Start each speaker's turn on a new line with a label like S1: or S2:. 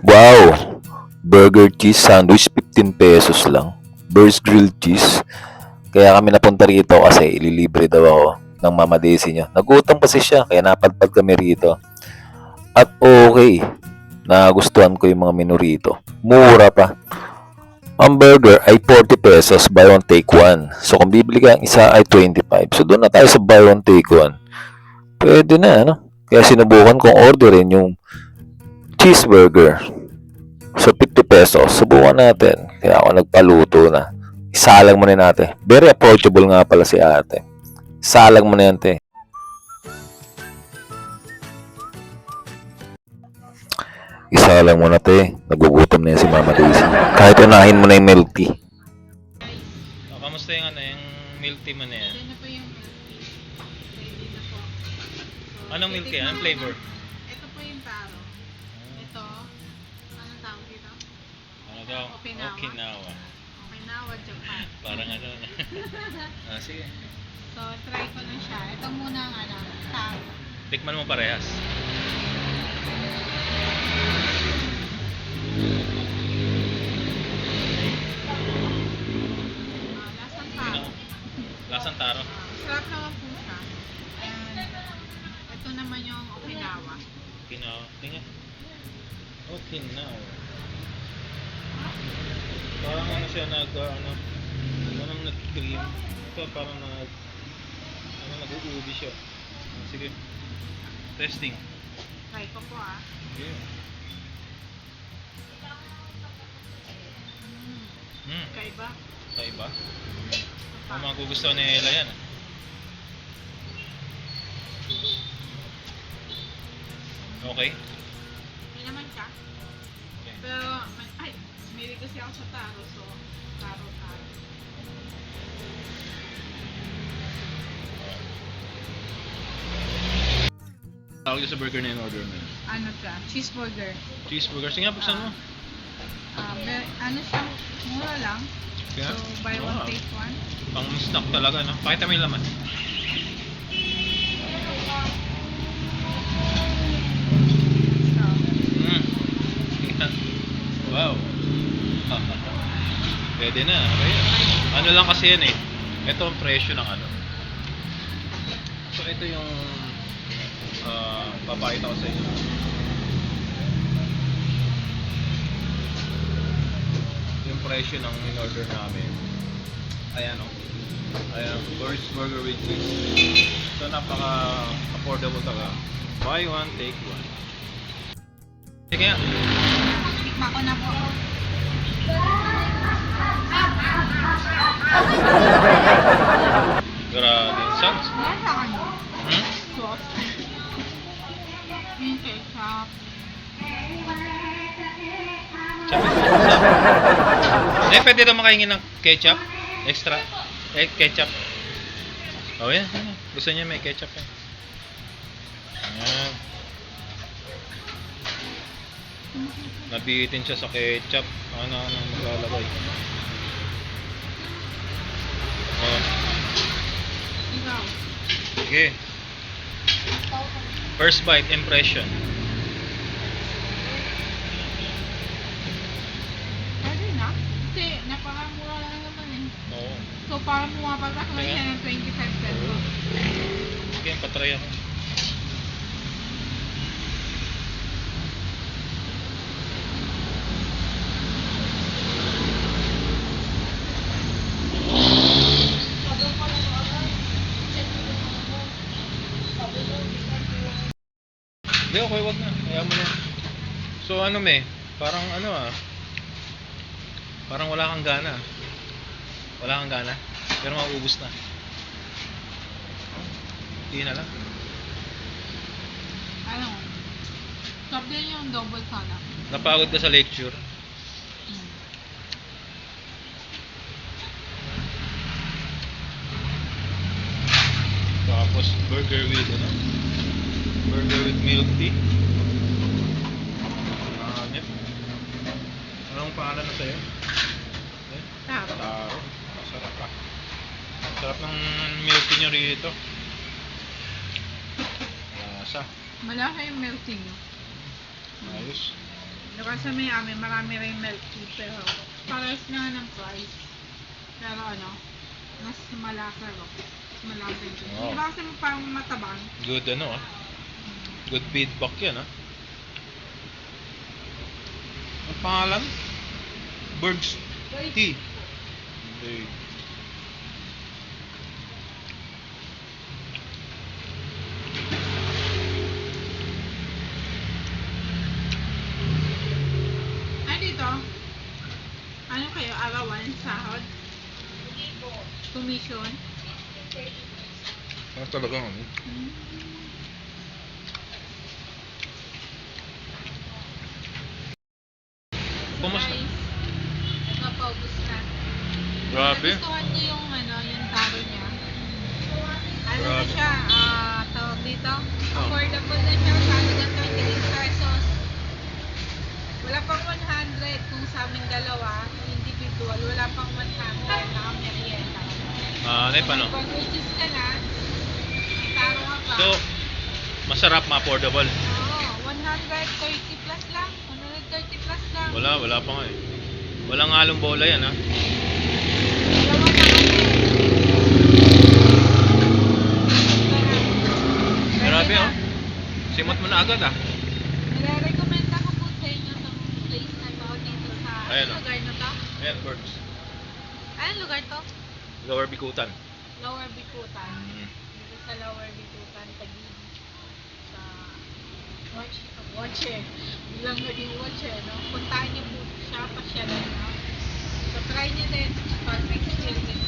S1: Wow! Burger cheese sandwich, 15 pesos lang. Burst grilled cheese. Kaya kami napunta rito kasi ililibre daw ako ng Mama Daisy niya. Nagutom kasi siya, kaya napadpad kami rito. At okay, nagustuhan ko yung mga menu rito. Mura pa. Ang burger ay 40 pesos, buy one take one. So kung bibili ka, ang isa ay 25. So doon na tayo sa buy one take one. Pwede na, ano? Kaya sinubukan kong orderin yung cheeseburger. So 50 pesos, subukan natin. Kaya ako nagpaluto na. Isalang muna natin. Very approachable nga pala si ate. Salang mo na yan, te. Isalang mo na, te. Nagugutom na yan si Mama Daisy. Kahit unahin mo na yung milk tea.
S2: Kamusta yung yung milk tea mo na yan?
S3: Ito na po yung ready na po. So,
S2: Anong milk tea? Anong flavor?
S3: Ito po yung taro. Ito, anong tawag dito?
S2: Ano daw?
S3: Okinawa.
S2: Okinawa.
S3: Okinawa, Japan.
S2: Parang ano na. Sige.
S3: So, try ko na siya. Ito muna ang taro.
S2: Tikman mo parehas.
S3: Lasang taro.
S2: Lasang taro.
S3: Sarap naman po siya. And, ito naman yung Okinawa.
S2: Okinawa. Tingnan. Okinawa. Parang ano siya parang nag-cream. Ito parang nag-uubi siya. Sige. Testing.
S3: Try ko po
S2: Yeah.
S3: Kaiba.
S2: Kaiba. Ang magugustuhan ni Ella yan. Okay.
S3: Hindi naman siya.
S2: Okay.
S3: Pero, may kasi ako sa taro. So, taro.
S2: Tawag sa burger na in-order mo.
S3: Ano siya? Cheeseburger.
S2: Cheeseburger. Sige nga, buksan mo.
S3: Ano siya? Mura lang.
S2: Sige nga.
S3: So, buy one, take one.
S2: Pang snack talaga, no? Pakita mo yung laman.
S3: So,
S2: Wow. Pwede na. Okay. Ano lang kasi yan eh. Ito ang presyo ng ano. So, ito yung papakita ko sa inyo. Yung presyo ng in-order namin. Ayan o. Ayan, burger with cheese. So, napaka-affordable talaga. Buy one, take one. Sige nga.
S3: tikma ko na po.
S2: Grabe. Sounds.
S3: Wala sa ano?
S2: Hmm?
S3: Sauce. Yung ketchup.
S2: Eh, pwede na makahingin ng ketchup? Extra? Ketchup? Oh, yan. Gusto niya may ketchup yan. Ayan. Nabitin siya sa ketchup. Ano maglalagay? Oh.
S3: Ikaw.
S2: Sige. First bite, impression.
S3: Pwede na? Kasi napakamura lang naman eh.
S2: Oo.
S3: So parang pumapagkas naman siya ng 25 pesos.
S2: Sige, patry ako. Hindi, okay, wag na. Kaya mo na. So ano parang parang wala kang gana. Wala kang gana, pero mauubos na. Hindi na lang.
S3: Ano? Stop din yung double sana.
S2: Napagod ka sa lecture. Tapos burger with burger with milk tea. Yep. Anong pangalan na sa'yo? Eh?
S3: Taro.
S2: Taro. Masarap pa. Sarap ng milk tea nyo rito. Lasa.
S3: Malaki yung melting.
S2: Ayos.
S3: Ano Saka sa Miami, marami rin milk tea, pero pares nga ng price. Pero ano, mas malasa ro. Mas malasa ito.
S2: Wow.
S3: Diba kasi parang matabang?
S2: Good ano ah. Good feedback yan ah. Ang pangalan? Berg's Tea. Okay.
S3: Ay, dito. Ano kayo, arawan, sahod? Commission?
S2: Ano talaga ano? Kumusta?
S3: Guys, nakapaubos na.
S2: Grabe.
S3: Nagustuhan ko yung ano, yung taro niya. Ano na
S2: Grabe.
S3: siya, tawag dito?
S2: Oh.
S3: Affordable na siya, halagang 28 pesos. Wala pang 100 kung sa amin dalawa, individual, wala pang 100 na merienda.
S2: Ano yung paano?
S3: Burger cheese ka na, taro ka pa.
S2: So, masarap, ma-affordable.
S3: Oo, 130 plus lang, 130 plus lang.
S2: Wala pa nga eh. Walang halong bola yan ha.
S3: Dalawa na kami.
S2: Grabe
S3: Ready na.
S2: oh. Simot mo na agad ah.
S3: Nire-recommend ako po sa inyo itong place na to dito sa
S2: Ayan,
S3: anong lugar na to?
S2: Ayan, Berg's.
S3: Anong lugar to?
S2: Lower Bikutan.
S3: Lower Bikutan.
S2: Mm.
S3: Dito sa Lower Bikutan, Taguig. Sa Watche. Bilang naging Watche, no? Puntahan niyo po siya, pasyalan, no? So try niyo din. Perfect experience